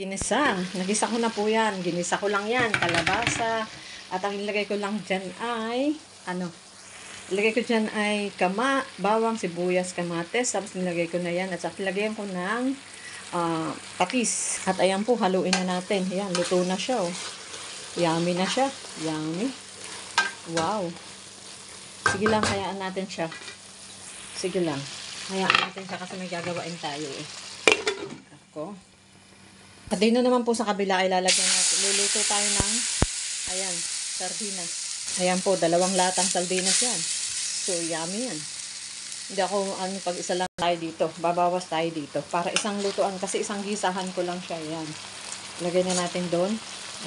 Ginisa. Nagisa ko na po yan. Ginisa ko lang yan. Kalabasa. At ang ilagay ko lang dyan ay, ilagay ko dyan ay bawang, sibuyas, kamates. Tapos nilagay ko na yan. At ilagay ko ng patis. At ayan po, haluin na natin. Ayan, luto na siya. Oh. Yummy na siya. Yummy. Wow. Sige lang, hayaan natin siya. Sige lang. Hayaan natin siya kasi may gagawain tayo eh. Ako. At dito naman po sa kabila ay lalagyan natin. Luluto tayo ng, ayan, sardinas. Ayan po, 2 latang sardinas yan. So, yummy yan. Hindi ako, pag isa lang tayo dito. Babawas tayo dito. Para isang lutuan, kasi isang gisahan ko lang siya. Ayan. Lagay na natin doon.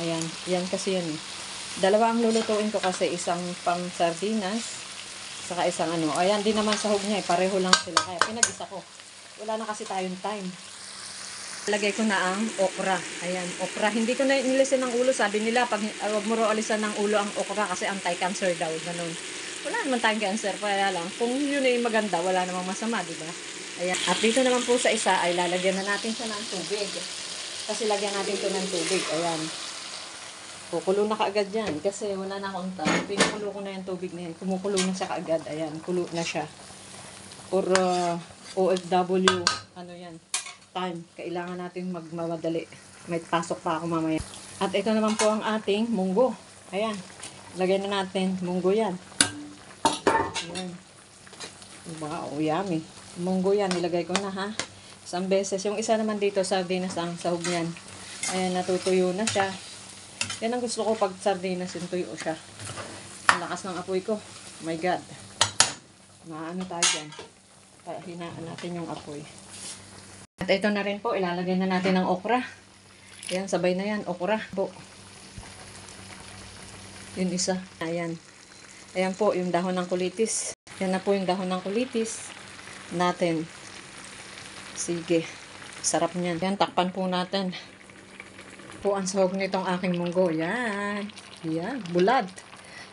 Ayan. Yan kasi yan eh. 2 ang lulutuin ko kasi isang pang sardinas. Saka isang Ayan, di naman sahog niya eh. Pareho lang sila. Kaya pinag-isa ko. Wala na kasi tayong time. Lagay ko na ang okra. Ayan, okra. Hindi ko na nilisin ng ulo. Sabi nila, wag mo raw alisan ng ulo ang okra kasi anti-cancer daw. Ganun. Wala naman tayong cancer. Kaya lang, kung yun ay maganda, wala namang masama, diba? Ayan. At dito naman po sa isa, ay lalagyan na natin siya ng tubig. Kasi lagyan natin ito ng tubig. Ayan. Kukulo na kaagad yan. Kasi wala na akong time. Pinukulo ko na yung tubig na yan. Kumukulo na siya kaagad. Ayan, kulo na siya. Or OFW, yan. Time. Kailangan natin magmamadali. May pasok pa ako mamaya. At ito naman po ang ating munggo. Ayan. Lagay na natin. Munggo yan. Ayan. Wow, yummy. Munggo yan. Nilagay ko na ha. Isang beses. Yung isa naman dito, sardinas ang sahog niyan. Ayan, natutuyo na siya. Yan ang gusto ko pag sardinas, yung tuyo siya. Ang lakas ng apoy ko. Oh my God. Maano tayo dyan. Kaya hinaan natin yung apoy. At ito na rin po, ilalagay na natin ang okra. Ayan, sabay na yan, okra po. Yun isa. Ayan. Ayan po, yung dahon ng kulitis. Yan na po yung dahon ng kulitis natin. Sige. Sarap niyan. Yan, takpan po natin. Po ang sahog nitong aking munggo. Yan. Yan, bulad.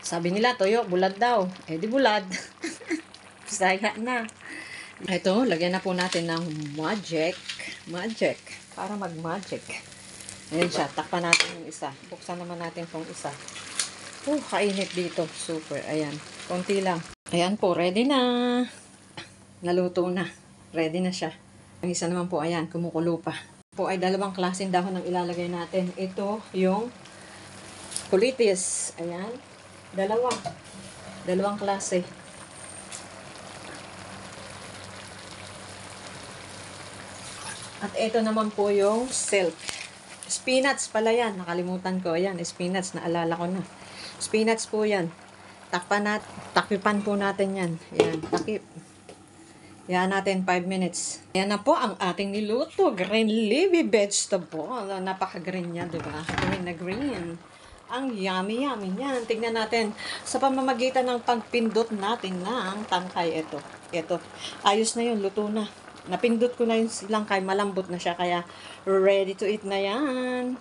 Sabi nila, toyo, bulad daw. Eh, di bulad. Saya na. Ito, lagyan na po natin ng magic. Magic. Para mag-magic. Ayan siya. Takpan natin yung isa. Buksan naman natin itong isa. Kainit dito. Super. Ayan. Konti lang. Ayan po. Ready na. Naluto na. Ready na siya. Ang isa naman po, ayan. Kumukulo pa. Po ay 2 klaseng dahon ang ilalagay natin. Ito, yung kulitis. Ayan. 2 klase. At ito naman po yung silk. Spinach pala yan. Nakalimutan ko. Ayan, spinach. Naalala ko na. Spinach po yan. Takipan po natin yan. Ayan, takip. Yan natin 5 minutes. Ayan na po ang ating niluto. Green leafy vegetable. Napaka-green yan, diba? Green na green. Ang yummy-yummy yan. Tignan natin. Sa pamamagitan ng pagpindot natin ng tangkay. Ito. Ayos na yun. Luto na. Napindot ko na yung silangkay, malambot na siya, kaya ready to eat na yan.